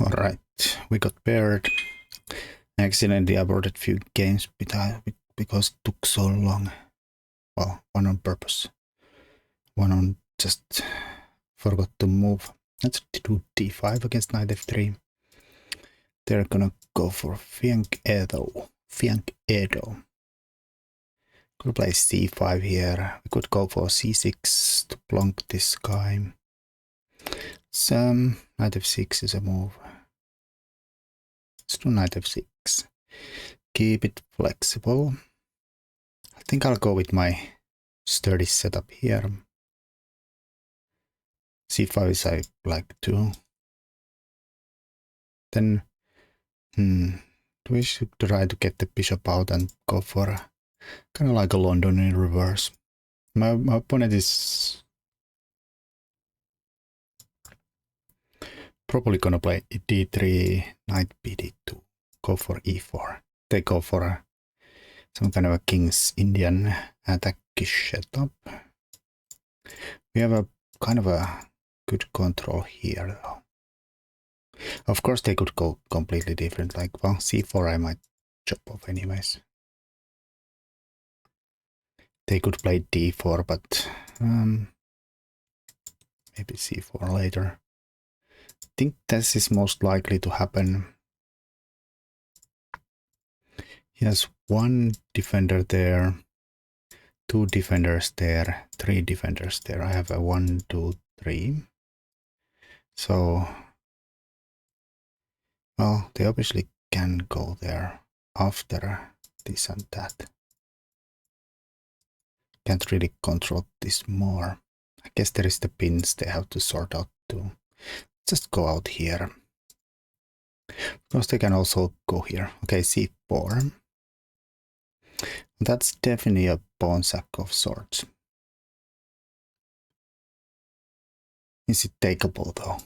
Alright, we got paired. I accidentally aborted few games because it took so long. Well, one on purpose. One on just forgot to move. Let's do d5 against knight f3. They're gonna go for Fianc Edo. Could play c5 here. We could go for c6 to plonk this guy. Some knight f6 is a move. Let's do knight f6. Keep it flexible. I think I'll go with my sturdy setup here. c5 is I like too. Then we should try to get the bishop out and go for a, kind of like a London in reverse. My opponent is probably gonna play d3, knight bd2, go for e4. They go for some kind of a King's Indian attackish setup. We have a kind of a good control here though. Of course they could go completely different, like well c4 I might chop off anyways. They could play d4, but maybe c4 later. I think this is most likely to happen. He has one defender there, two defenders there, three defenders there. I have a 1, 2, 3. So, well, they obviously can go there after this and that. Can't really control this more. I guess there is the pins they have to sort out too. Just go out here. Because they can also go here. Okay, c4. That's definitely a pawn sack of sorts. Is it takeable though?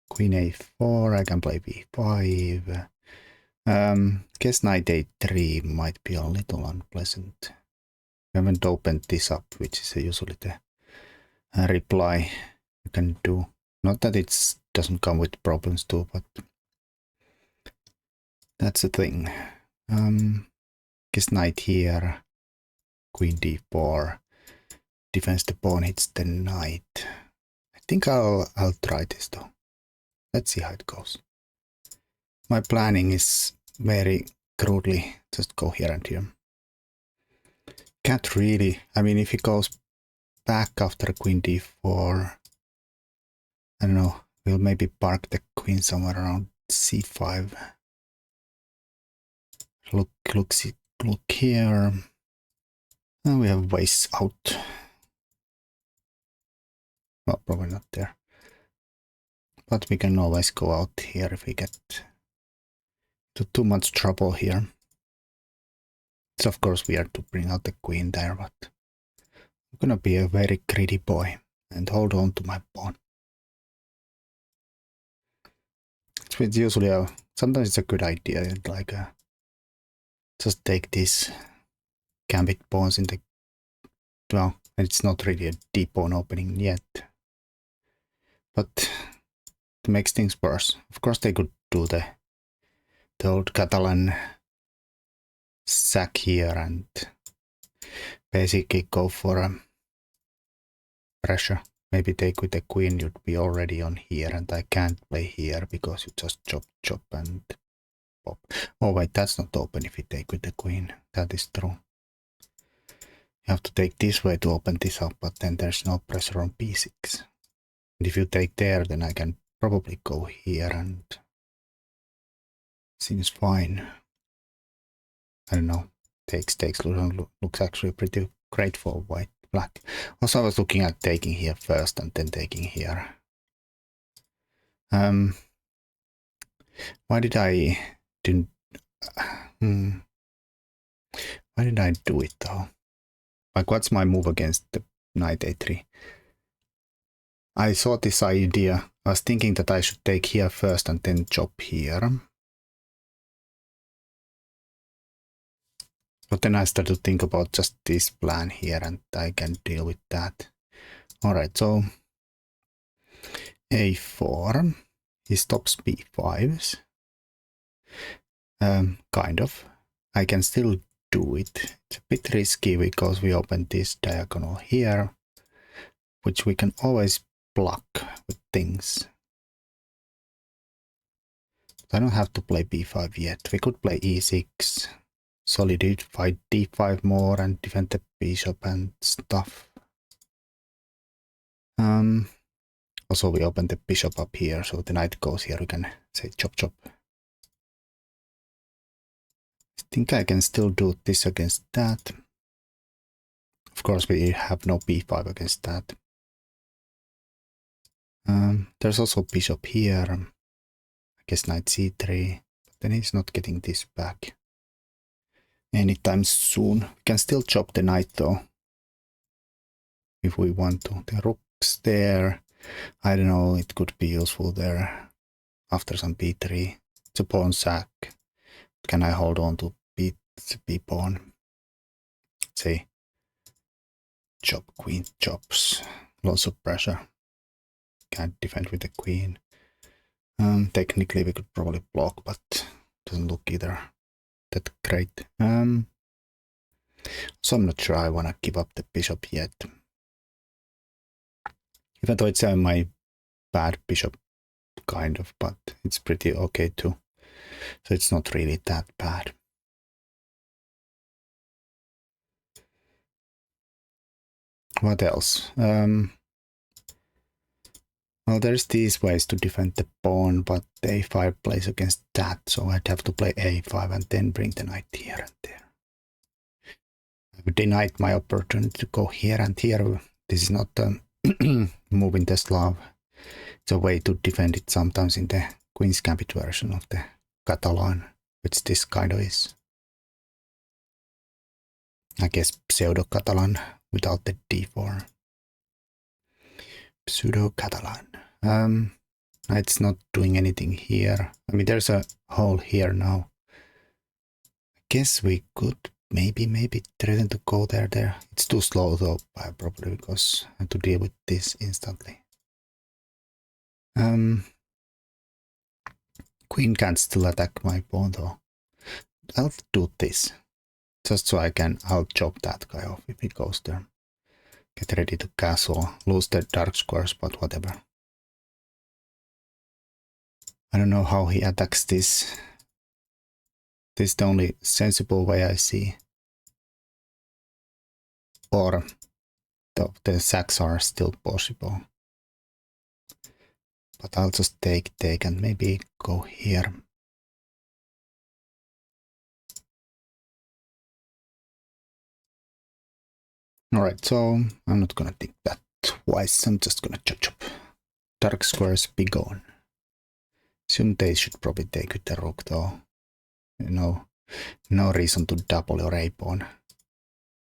Queen a4, I can play b5. Guess knight a3 might be a little unpleasant. We haven't opened this up, which is usually the reply you can do. Not that it doesn't come with problems too, but that's the thing. Guess knight here, queen d4, defends the pawn, hits the knight. I think I'll try this though. Let's see how it goes. My planning is very crudely just go here and here. Can't really, I mean, if he goes back after queen d4, I don't know, we'll maybe park the queen somewhere around c5. Look here. And we have ways out. Well, probably not there. But we can always go out here if we get to too much trouble here. It's of course weird to bring out the queen there, but I'm gonna be a very greedy boy and hold on to my pawn. It's usually sometimes it's a good idea, like just take these gambit pawns in the, well, it's not really a deep pawn opening yet, but it makes things worse. Of course they could do the old Catalan sack here and basically go for pressure. Maybe take with the queen, you'd be already on here, and I can't play here because you just chop and pop. Oh wait, that's not open if you take with the queen. That is true. You have to take this way to open this up, but then there's no pressure on b6. And if you take there, then I can probably go here and seems fine. I don't know. Takes looks actually pretty great for white black. Also, I was looking at taking here first and then taking here. Why did I do it though? Like, what's my move against the knight a3? I saw this idea. I was thinking that I should take here first and then chop here. But then I started to think about just this plan here and I can deal with that. Alright, so a4. he stops b5s. Kind of. I can still do it. It's a bit risky because we open this diagonal here, which we can always block with things. I don't have to play b5 yet. We could play e6, solidify d5 more and defend the bishop and stuff. Also we open the bishop up here, so the knight goes here, we can say chop chop. I think I can still do this against that. Of course we have no b5 against that. There's also bishop here. I guess knight c3, but then he's not getting this back anytime soon. We can still chop the knight though, if we want to. The rook's there. I don't know, it could be useful there after some b3. It's a pawn sack. Can I hold on to b pawn? Say chop, queen chops. Lots of pressure. Can't defend with the queen. Technically we could probably block, but doesn't look either that great. So I'm not sure I want to give up the bishop yet. Even though it's my bad bishop, kind of, but it's pretty okay too. So it's not really that bad. What else? Well, there's these ways to defend the pawn, but a5 plays against that, so I'd have to play a5 and then bring the knight here and there. I've denied my opportunity to go here and here. This is not a move in the Slav. It's a way to defend it sometimes in the Queen's Gambit version of the Catalan, which this kind of is. I guess pseudo-Catalan without the d4. Pseudo-Catalan. It's not doing anything here. I mean, there's a hole here now. I guess we could maybe threaten to go there. It's too slow though, probably because I have to deal with this instantly. Queen can't still attack my pawn though. I'll do this. Just so I'll chop that guy off if he goes there. Get ready to castle, lose the dark squares, but whatever. I don't know how he attacks this. This is the only sensible way I see. Or the sacks are still possible. But I'll just take and maybe go here. Alright, so I'm not gonna think that twice. I'm just gonna chop. Dark squares be gone. Assume they should probably take with the rook though. No reason to double your a pawn.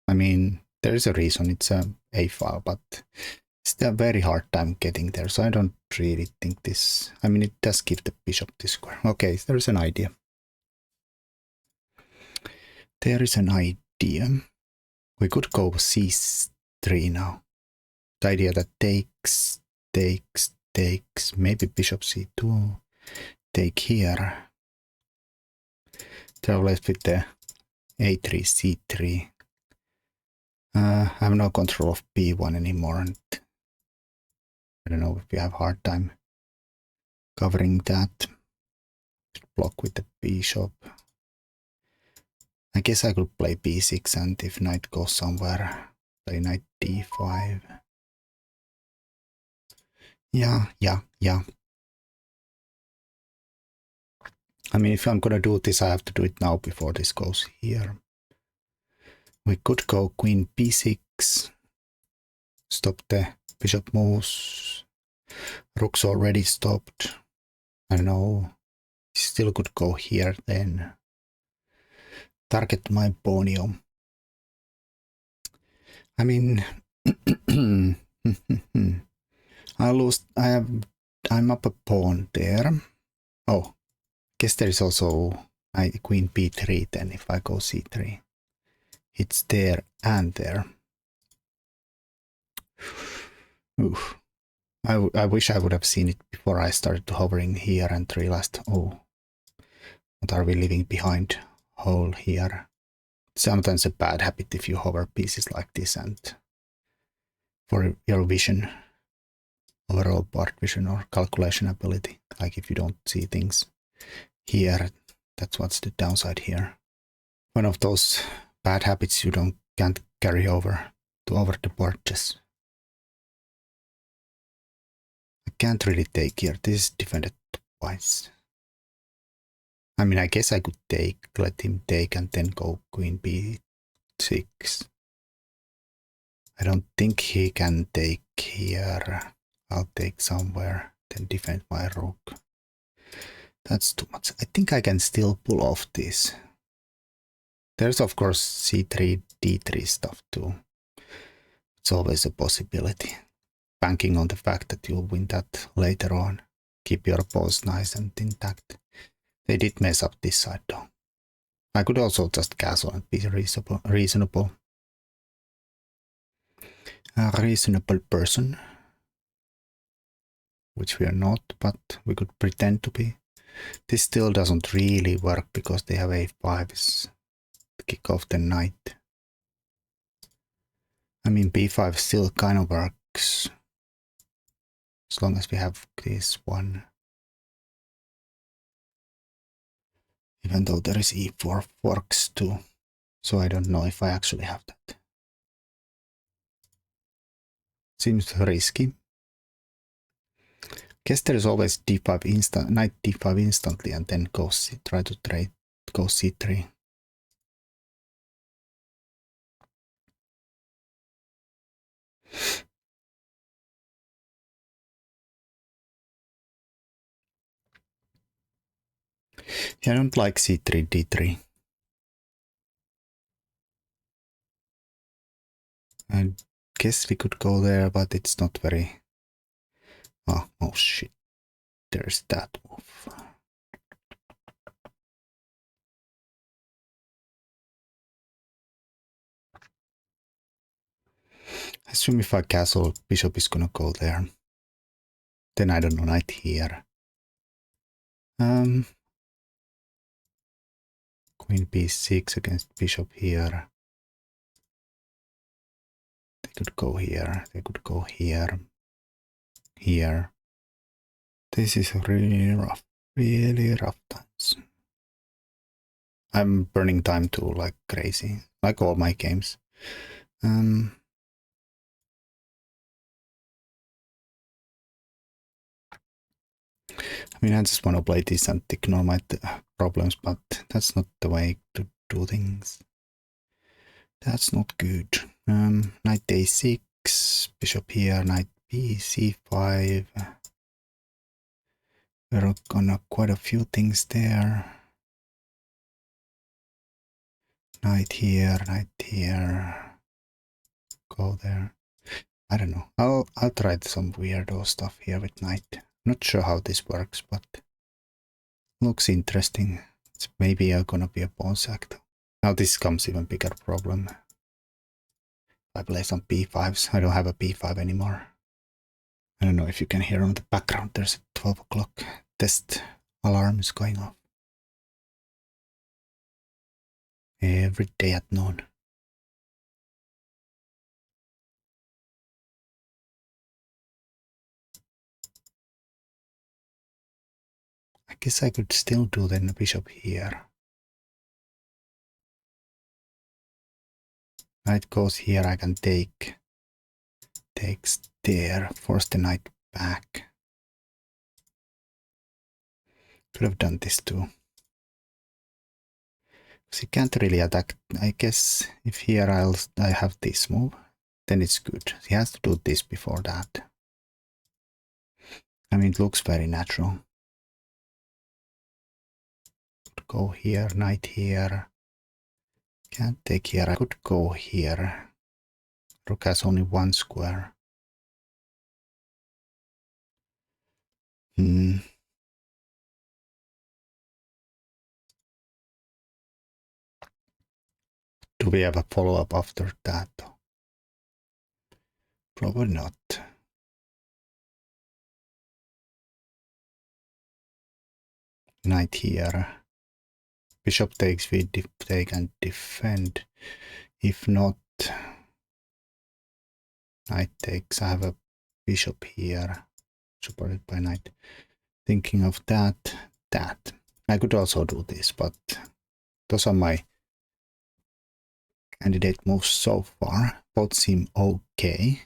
I mean, there is a reason, it's a file, but it's a very hard time getting there, so I don't really think this. I mean, it does give the bishop this square. Okay, there's an idea. There is an idea. We could go c3 now. The idea that takes, maybe bishop c2, take here. They're left with the a3, c3. I have no control of b1 anymore, and I don't know if we have a hard time covering that. Block with the bishop. I guess I could play b6, and if knight goes somewhere, play knight d5. Yeah. I mean, if I'm gonna do this, I have to do it now before this goes here. We could go queen b6, stop the bishop moves. Rook's already stopped. I don't know. Still could go here then. Target my pawn. I mean, I'm up a pawn there. Oh, guess there is also queen b3 then if I go c3. It's there and there. Oof. I wish I would have seen it before I started hovering here and realized, oh, what are we leaving behind? Hole here. Sometimes a bad habit if you hover pieces like this and for your vision, overall part vision or calculation ability, like if you don't see things here, that's what's the downside here. One of those bad habits you can't carry over to over the board chess. I can't really take here. This is defended twice. I mean, I guess I could let him take and then go queen b6. I don't think he can take here. I'll take somewhere, then defend my rook. That's too much. I think I can still pull off this. There's of course c3, d3 stuff too. It's always a possibility. Banking on the fact that you'll win that later on. Keep your pawns nice and intact. They did mess up this side though. I could also just castle and be reasonable. A reasonable person. Which we are not, but we could pretend to be. This still doesn't really work because they have a5 is to kick off the knight. I mean, b5 still kind of works as long as we have this one. Even though there is e4 forks too, so I don't know if I actually have that. Seems risky. Guess there is always d5 instant, knight d5 instantly, and then try to trade, go c3. Yeah, I don't like c3, d3. I guess we could go there, but it's not very... Oh shit. There's that move. I assume if I castle, bishop is gonna go there. Then I don't know, knight here. Queen b6 against bishop here. They could go here. They could go here. Here. This is really rough. Really rough times. I'm burning time too, like crazy. Like all my games. I mean, I just want to play this and ignore my problems, but that's not the way to do things. That's not good. Knight a6, bishop here, knight b, c5. We're gonna quite a few things there. Knight here, go there. I don't know. I'll try some weirdo stuff here with knight. Not sure how this works, but looks interesting. It's maybe gonna be a pawn sack though. Now this comes even bigger problem. I play some b5s. I don't have a b5 anymore. I don't know if you can hear on the background. There's a 12 o'clock test alarm is going off. Every day at noon. I guess I could still do then the bishop here. Knight goes here, I can take. Takes there, force the knight back. Could have done this too. Because he can't really attack. I guess if here I have this move, then it's good. He has to do this before that. I mean, it looks very natural. Could go here, knight here. Can't take here. I could go here. Rook has only one square. Do we have a follow-up after that? Probably not. knight here. Bishop takes, we take and defend. If not, knight takes. I have a bishop here, supported by knight. Thinking of that. I could also do this, but those are my candidate moves so far. Both seem okay-ish.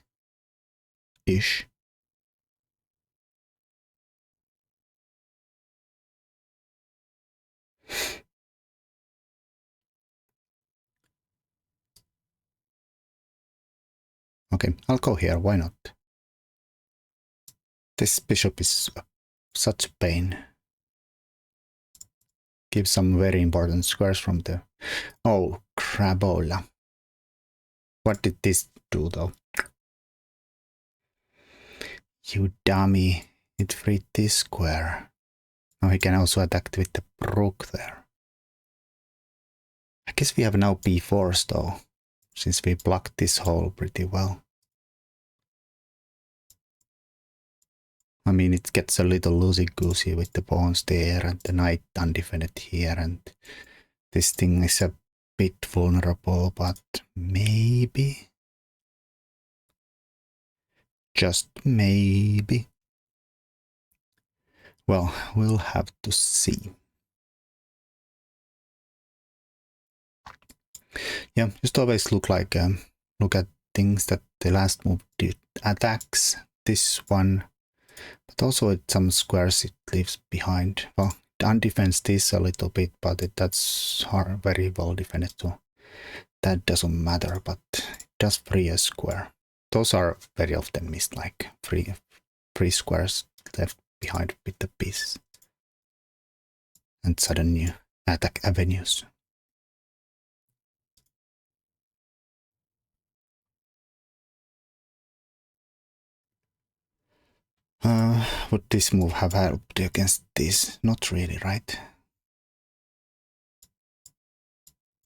Okay, I'll go here, why not? This bishop is such a pain. Give some very important squares from the... Oh, crabola. What did this do though? You dummy. It freed this square. Now he can also attack with the rook there. I guess we have now b4s though, since we blocked this hole pretty well. I mean, it gets a little loosey-goosey with the pawns there and the knight undefended here, and this thing is a bit vulnerable, but maybe, just maybe. Well, we'll have to see. Yeah, just always look at things that the last move did. Attacks this one, but also at some squares it leaves behind. Well, it undefends this a little bit, but that's hard, very well defended, so that doesn't matter, but it does free a square. Those are very often missed, like free squares left behind with the pieces and sudden new attack avenues. Would this move have helped against this? Not really, right?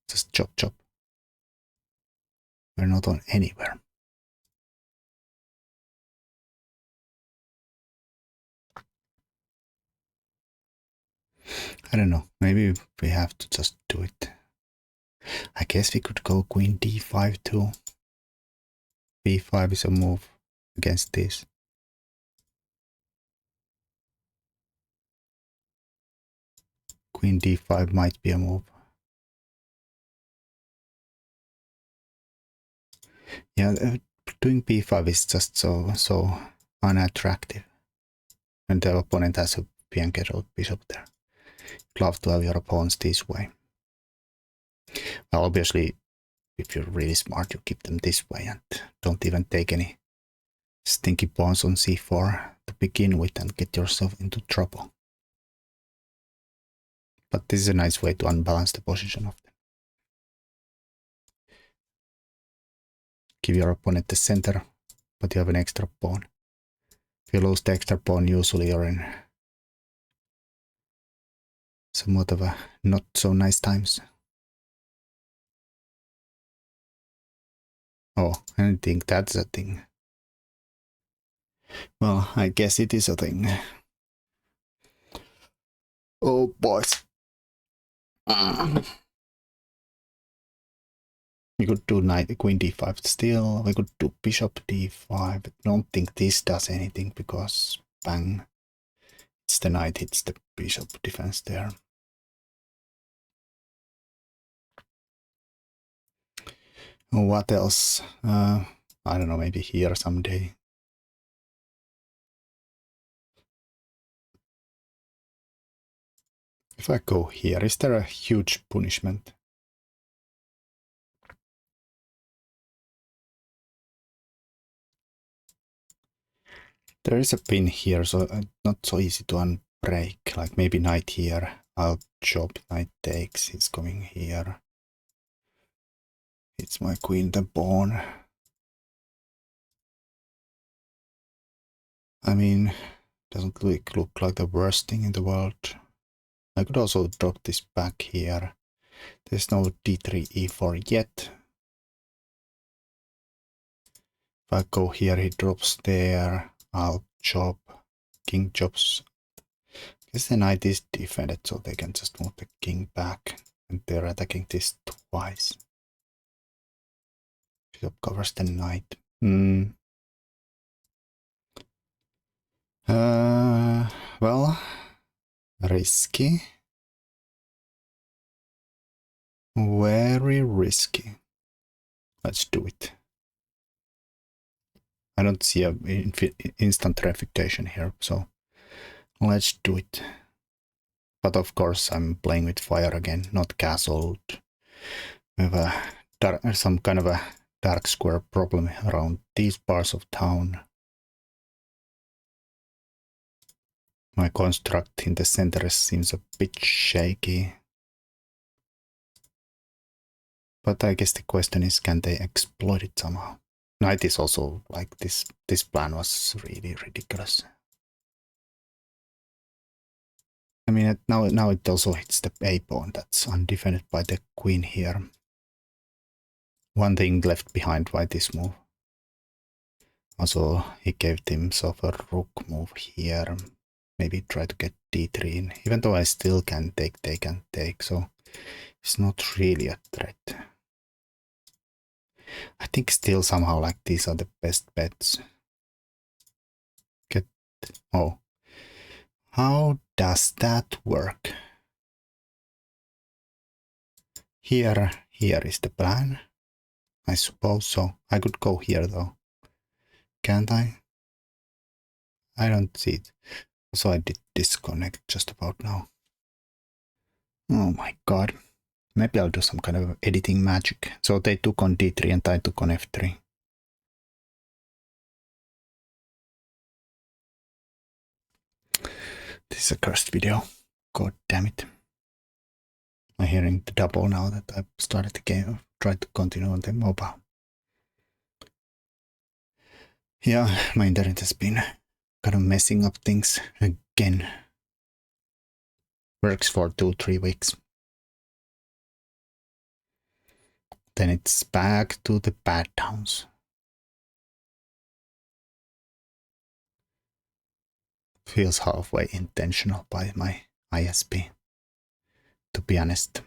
Just chop chop. We're not on anywhere. I don't know, maybe we have to just do it. I guess we could go queen d5 too. b5 is a move against this. Queen d5 might be a move. Yeah, doing b5 is just so unattractive. And the opponent has a piankeroed bishop there. You'd love to have your pawns this way. Well, obviously, if you're really smart, you keep them this way and don't even take any stinky pawns on c4 to begin with and get yourself into trouble. But this is a nice way to unbalance the position of them. Give your opponent the center, but you have an extra pawn. If you lose the extra pawn, usually you're in somewhat of a not so nice times. Oh, I think that's a thing. Well, I guess it is a thing. Oh, boys. We could do knight, queen d5 still. We could do bishop d5. I don't think this does anything because bang. It's the knight, hits the bishop defense there. What else? I don't know, maybe here someday. If I go here, is there a huge punishment? There is a pin here, so not so easy to unbreak. Like maybe knight here. I'll chop, knight takes, he's coming here. It's my queen, the pawn. I mean, doesn't look like the worst thing in the world. I could also drop this back here. There's no d3, e4 yet. If I go here, he drops there. I'll chop. King chops. Guess the knight is defended, so they can just move the king back. And they're attacking this twice. Bishop covers the knight. Well, risky. Very risky. Let's do it. I don't see a instant refutation here, so let's do it. But of course, I'm playing with fire again, not castled. We have some kind of a dark square problem around these parts of town. My construct in the center seems a bit shaky. But I guess the question is, can they exploit it somehow? Knight is also like this. This plan was really ridiculous. I mean, now it also hits the A pawn that's undefended by the queen here. One thing left behind by this move. Also, he gave himself a rook move here. Maybe try to get d3 in. Even though I still can take, so it's not really a threat. I think still somehow like these are the best bets. Oh. How does that work? Here is the plan. I suppose so. I could go here though. Can't I? I don't see it. So I did disconnect just about now. Oh my god. Maybe I'll do some kind of editing magic. So they took on d3 and I took on f3. This is a cursed video. God damn it. I'm hearing the double now that I've started the game. Tried to continue on the mobile. Yeah, my internet has been kind of messing up things again. Works for 2-3 weeks. Then it's back to the bad towns. Feels halfway intentional by my ISP, to be honest.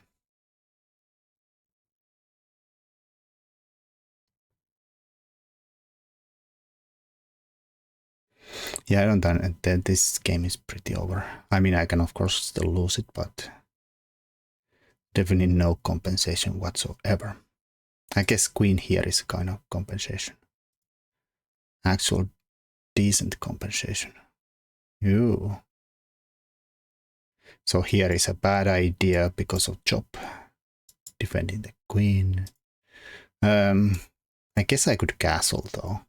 Yeah, I don't know. This game is pretty over. I mean, I can of course still lose it, but definitely no compensation whatsoever. I guess queen here is a kind of compensation. Actual decent compensation. Ew. So here is a bad idea because of chop. Defending the queen. I guess I could castle though.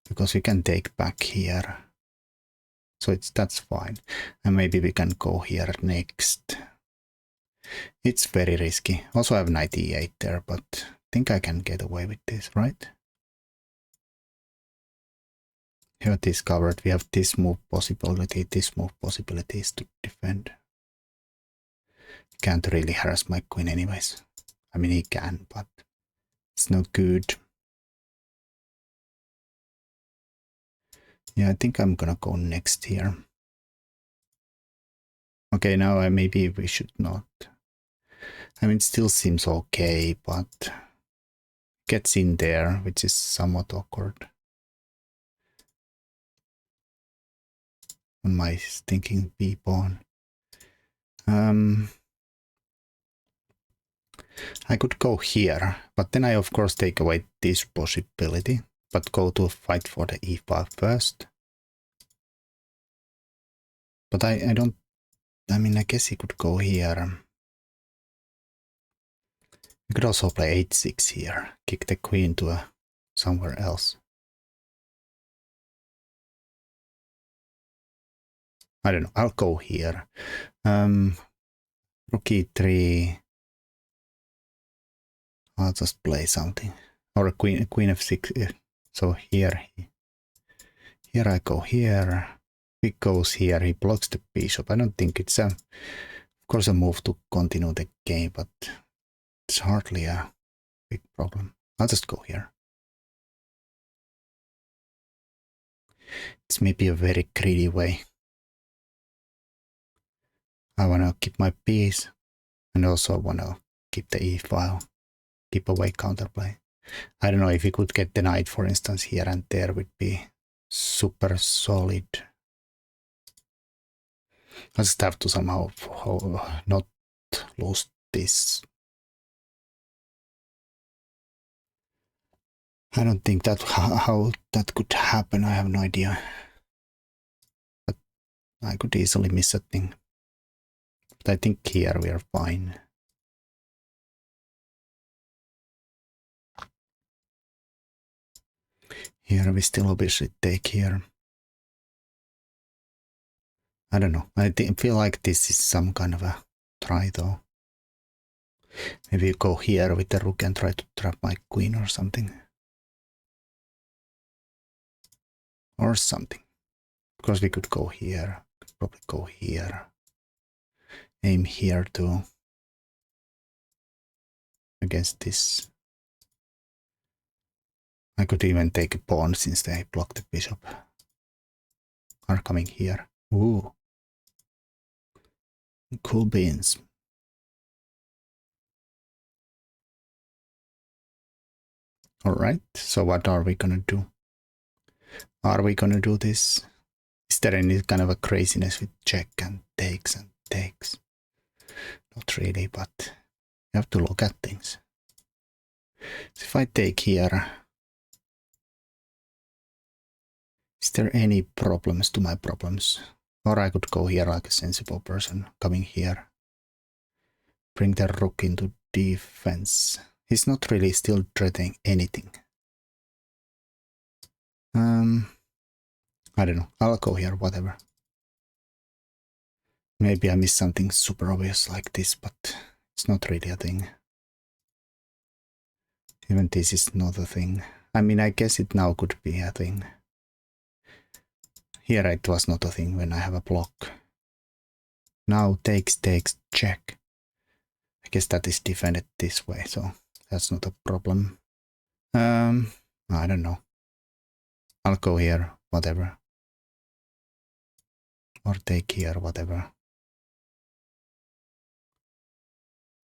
Because we can take back here. So that's fine. And maybe we can go here next. It's very risky. Also I have knight e8 there, but I think I can get away with this, right? Here it is covered. We have this move possibility, this move possibilities to defend. Can't really harass my queen anyways. I mean, he can, but it's no good. Yeah, I think I'm gonna go next here. Okay, now maybe we should not. I mean, it still seems okay, but gets in there, which is somewhat awkward. On my thinking b pawn. I could go here, but then I of course take away this possibility, but go to fight for the e5 first. But I don't, I mean, I guess he could go here. We could also play h6 here, kick the queen to somewhere else. I don't know, I'll go here. Rook e3. I'll just play something. Or a queen f6. So here I go here. He goes here, he blocks the bishop. I don't think it's of course a move to continue the game, but it's hardly a big problem. I'll just go here. It's maybe a very greedy way. I want to keep my piece and also want to keep the e-file, keep away counterplay. I don't know if we could get the knight, for instance, here and there would be super solid. I just have to somehow not lose this. I don't think that how that could happen. I have no idea. But I could easily miss a thing. But I think here we are fine. Here we still obviously take here. I don't know. I feel like this is some kind of a try though. Maybe go here with the rook and try to trap my queen or something. Or something. Because we could go here. Could probably go here. Aim here too. Against this. I could even take a pawn since they block the bishop. Are coming here. Ooh. Cool beans. Alright, so what are we gonna do? Are we gonna do this? Is there any kind of a craziness with check and takes and takes? Not really, but you have to look at things. So if I take here, is there any problems to my problems? Or I could go here like a sensible person, coming here. Bring the rook into defense. He's not really still threatening anything. I don't know. I'll go here, whatever. Maybe I missed something super obvious like this, but it's not really a thing. Even this is not a thing. I mean, I guess it now could be a thing. Here it was not a thing when I have a block. Now takes, check. I guess that is defended this way, so that's not a problem. I don't know. I'll go here, whatever. Or take here, whatever.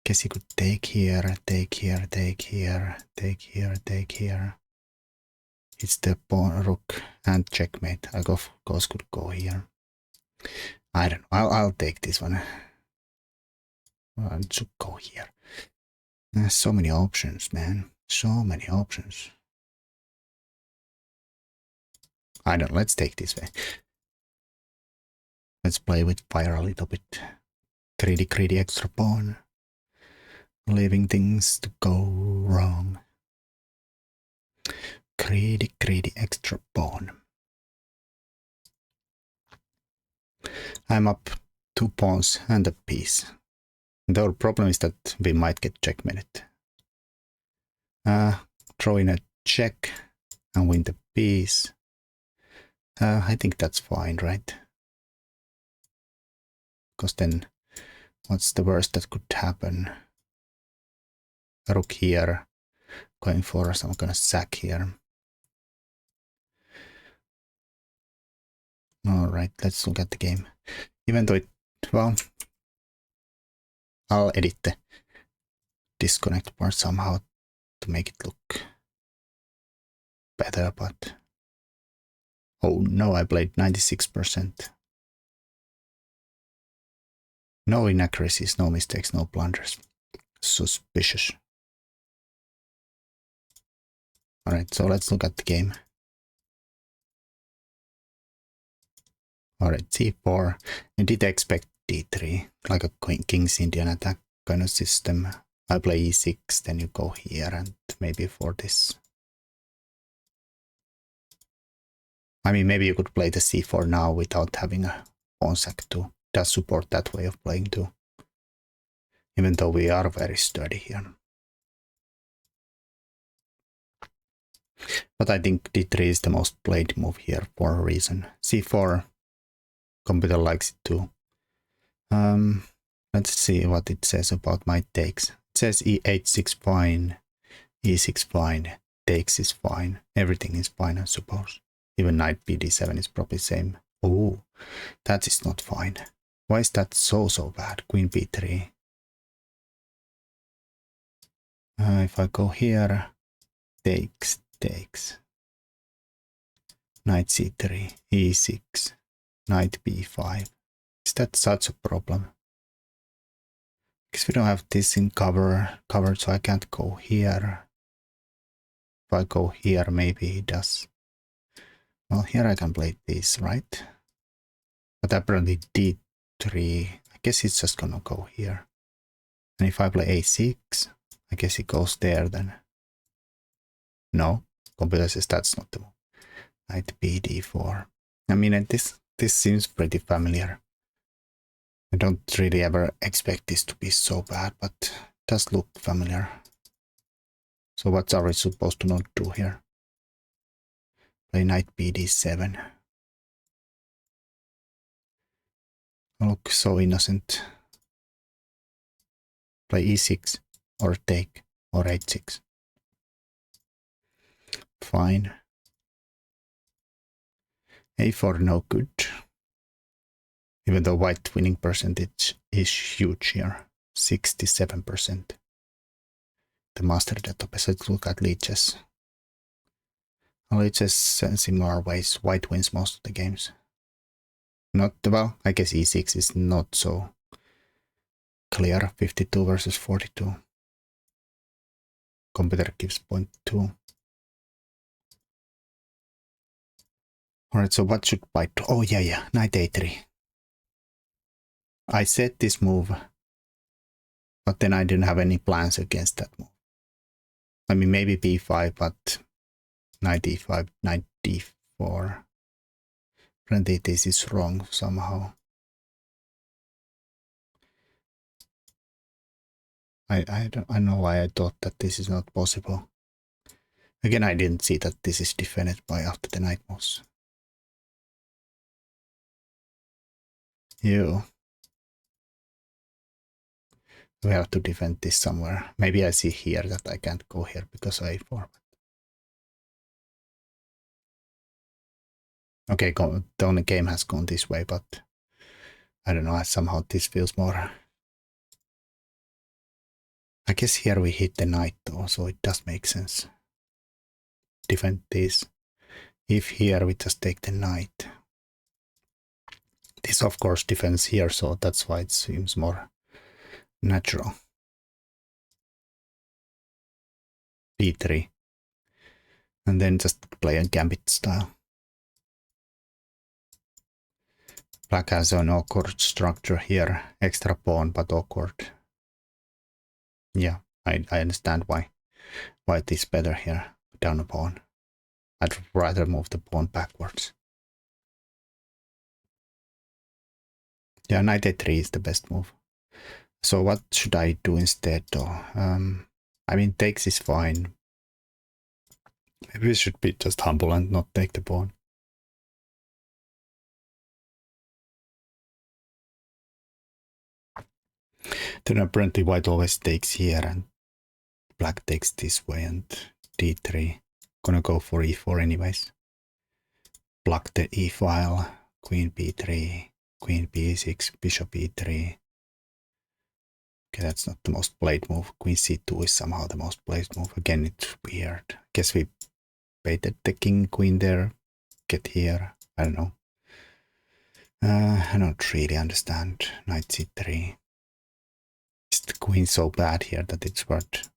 Guess he could take here, take here, take here, take here, take here. It's the pawn, rook, and checkmate. I of course could go here. I don't know. I'll take this one. I should go here. There's so many options, man. So many options. I don't know. Let's take this way. Let's play with fire a little bit. Greedy extra pawn. Leaving things to go wrong. Greedy extra pawn. I'm up 2 pawns and a piece. The problem is that we might get checkmated. Throw in a check and win the piece. I think that's fine, right? Because then what's the worst that could happen? A rook here, going for some kind of sack here. Alright, let's look at the game. Even though it, well, I'll edit the disconnect part somehow to make it look better, but oh no, I played 96%. No inaccuracies, no mistakes, no blunders. Suspicious. Alright, so let's look at the game. Alright, c4. I did expect d3, like a King's Indian attack kind of system. I play e6, then you go here and maybe for this. I mean, maybe you could play the c4 now without having a pawn sack too. Does support that way of playing too. Even though we are very sturdy here. But I think d3 is the most played move here for a reason. c4, computer likes it too. Let's see what it says about my takes. It says e8 fine, e6 fine, takes is fine, everything is fine, I suppose. Even knight bd7 is probably same. Oh, that is not fine. Why is that so bad? Queen b3. If I go here, takes. Knight c3, e6, knight b5. Is that such a problem? Because we don't have this in covered, so I can't go here. If I go here, maybe he does. Well, here I can play this, right? But apparently d3, I guess it's just gonna go here. And if I play a6, I guess it goes there then. No, computer says that's not the move. Knight b d4. I mean, this seems pretty familiar. I don't really ever expect this to be so bad, but it does look familiar. So what are we supposed to not do here? Play knight b d7. Look so innocent. Play e6 or take or h6. Fine. a4 no good. Even though white winning percentage is huge here. 67%. The master database. Let's look at lichess. Lichess in similar ways. White wins most of the games. Not well, I guess e6 is not so clear. 52 versus 42. Computer gives 0.2. Alright, so what should white do? Oh yeah, knight a3. I said this move, but then I didn't have any plans against that move. I mean, maybe b5, but knight d5, knight d4. Apparently this is wrong somehow. I don't know why I thought that this is not possible. Again, I didn't see that this is defended by after the knight moves. You. We have to defend this somewhere. Maybe I see here that I can't go here because of a4. Okay, the only game has gone this way, but I don't know, somehow this feels more... I guess here we hit the knight though, so it does make sense. Defend this. If here we just take the knight. This of course defends here, so that's why it seems more natural. b3. And then just play a gambit style. Black has an awkward structure here. Extra pawn, but awkward. Yeah, I understand why it is better here. Down a pawn. I'd rather move the pawn backwards. Yeah, knight a3 is the best move. So what should I do instead though? I mean, takes is fine. Maybe we should be just humble and not take the pawn. Then apparently white always takes here and black takes this way and d3. Gonna go for e4 anyways. Block the e file. Queen b3. Queen b6. Bishop e3. Okay, that's not the most played move. Queen c2 is somehow the most played move. Again, it's weird. Guess we baited the king, queen there. Get here. I don't know. I don't really understand. Knight c3. Is the queen so bad here that it's worth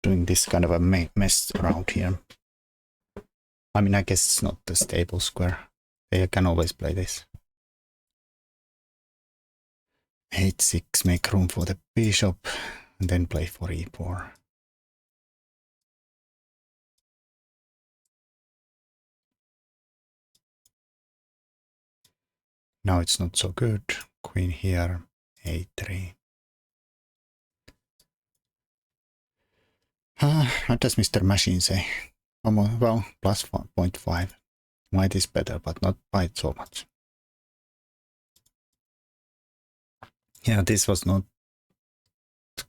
doing this kind of a mess around here? I mean, I guess it's not the stable square. I can always play this. h6, make room for the bishop, and then play for e4. Now it's not so good. Queen here, a3. What does Mr. Machine say? Well, plus 0.5. White is better, but not by so much. Yeah, this was not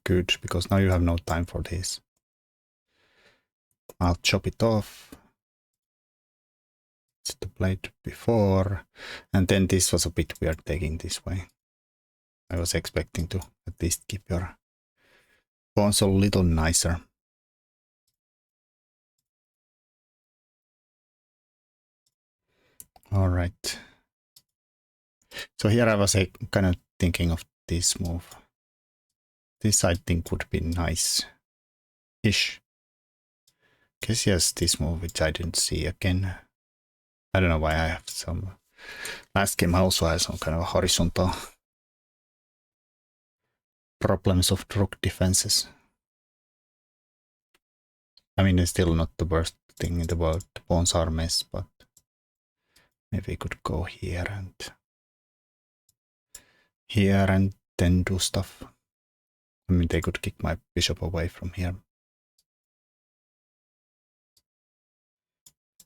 good, because now you have no time for this. I'll chop it off. to play it before. And then this was a bit weird taking this way. I was expecting to at least keep your pawns a little nicer. All right. So here I was kind of thinking of this move. This I think would be nice-ish. Guess yes, this move which I didn't see again. I don't know why I have some. Last game I also had some kind of horizontal problems of rook defenses. I mean, it's still not the worst thing in the world. The pawns are a mess, but maybe we could go here and then do stuff. I mean, they could kick my bishop away from here.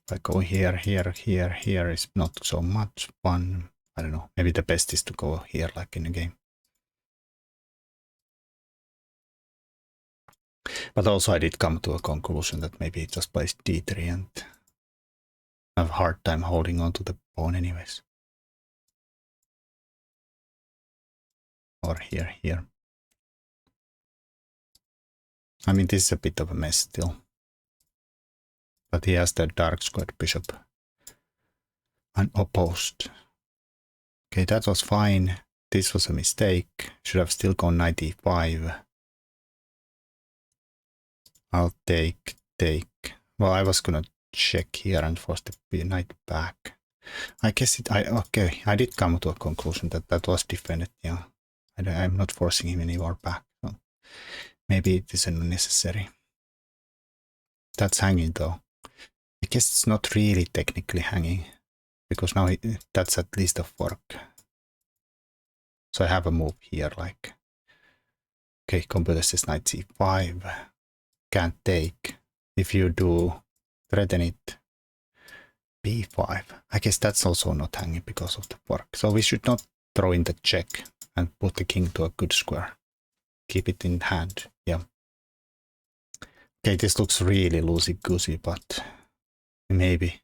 If I go here, here is not so much fun. I don't know. Maybe the best is to go here like in a game. But also I did come to a conclusion that maybe it just plays d3 and I have a hard time holding on to the pawn anyways. Or here. I mean, this is a bit of a mess still. But he has the dark squared bishop unopposed. Okay, that was fine. This was a mistake. Should have still gone knight e5. I'll take. Well, I was gonna check here and force the knight back. I guess okay, I did come to a conclusion that that was defended, yeah. I'm not forcing him anymore back. So maybe it is unnecessary. That's hanging though. I guess it's not really technically hanging, because now that's at least a fork. So I have a move here, like, okay, computer says knight c5, can't take. If you do threaten it, b5. I guess that's also not hanging because of the fork. So we should not throw in the check and put the king to a good square. Keep it in hand, yeah. Okay, this looks really loosey-goosey, but maybe.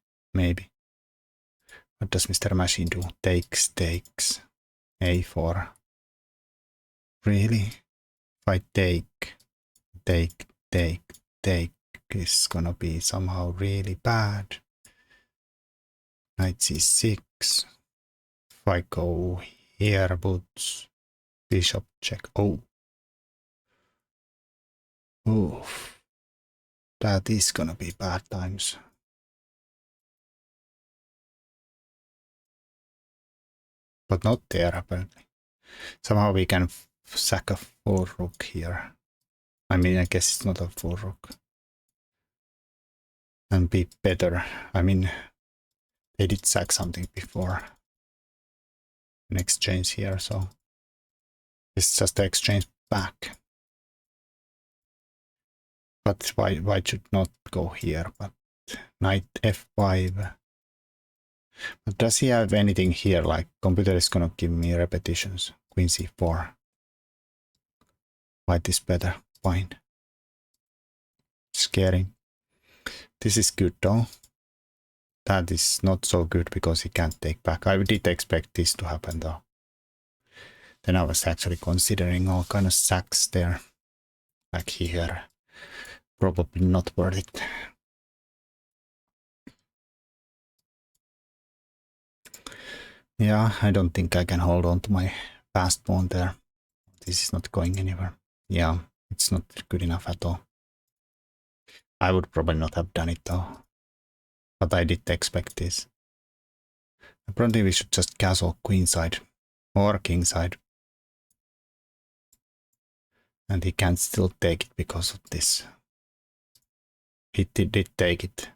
What does Mr. Machine do? Takes. a4. Really? If I take, it's gonna be somehow really bad. Knight c6. If I go here, boots, bishop check. Oh. Oof. That is gonna be bad times. But not there, apparently. Somehow we can sack a full rook here. I mean, I guess it's not a full rook. And be better. I mean, they did sack something before. An exchange here, so it's just the exchange back. But why should not go here? But knight f5. But does he have anything here? Like, computer is gonna give me repetitions. Queen c4. White is better. Fine. Scary. This is good though. That is not so good because he can't take back. I did expect this to happen though. Then I was actually considering all kind of sacks there. Like here. Probably not worth it. Yeah, I don't think I can hold on to my fast pawn there. This is not going anywhere. Yeah, it's not good enough at all. I would probably not have done it though. But I did expect this. Apparently we should just castle queenside or kingside. And he can't still take it because of this. He did take it.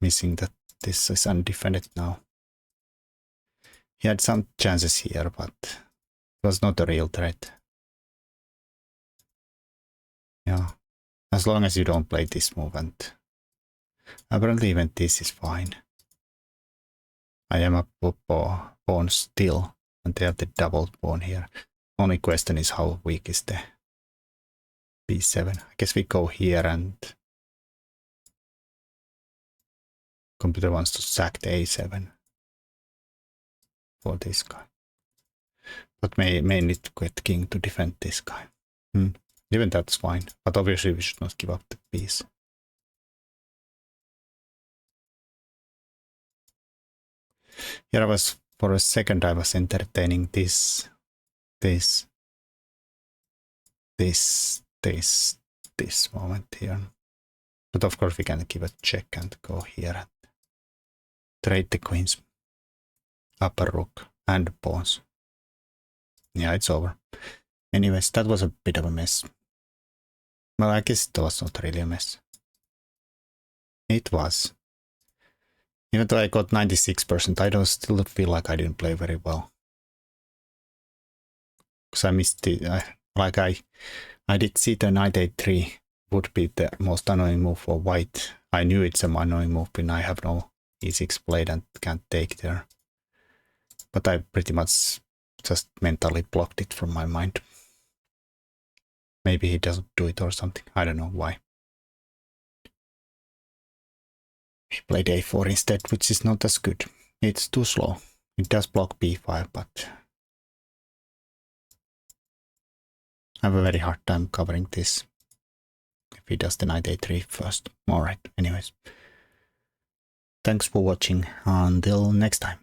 Missing that this is undefended now. He had some chances here, but it was not a real threat. Yeah. As long as you don't play this move, and apparently even this is fine. I am a pawn still, and they have the double pawn here. Only question is how weak is the b7. I guess we go here and Computer wants to sack the a7 for this guy. But may need to get king to defend this guy. Even that's fine. But obviously we should not give up the piece. Here I was, for a second I was entertaining this moment here. But of course we can give a check and go here and trade the queens, upper rook and pawns. Yeah, it's over. Anyways, that was a bit of a mess. Well, I guess it was not really a mess. It was. Even though I got 96%, I don't still feel like I didn't play very well. Because I missed it. I did see the knight a3 would be the most annoying move for white. I knew it's an annoying move when I have no e6 played and can't take there. But I pretty much just mentally blocked it from my mind. Maybe he doesn't do it or something. I don't know why. He played a4 instead, which is not as good. It's too slow. It does block b5, but I have a very hard time covering this. If he does the knight a3 first. Alright, anyways. Thanks for watching. Until next time.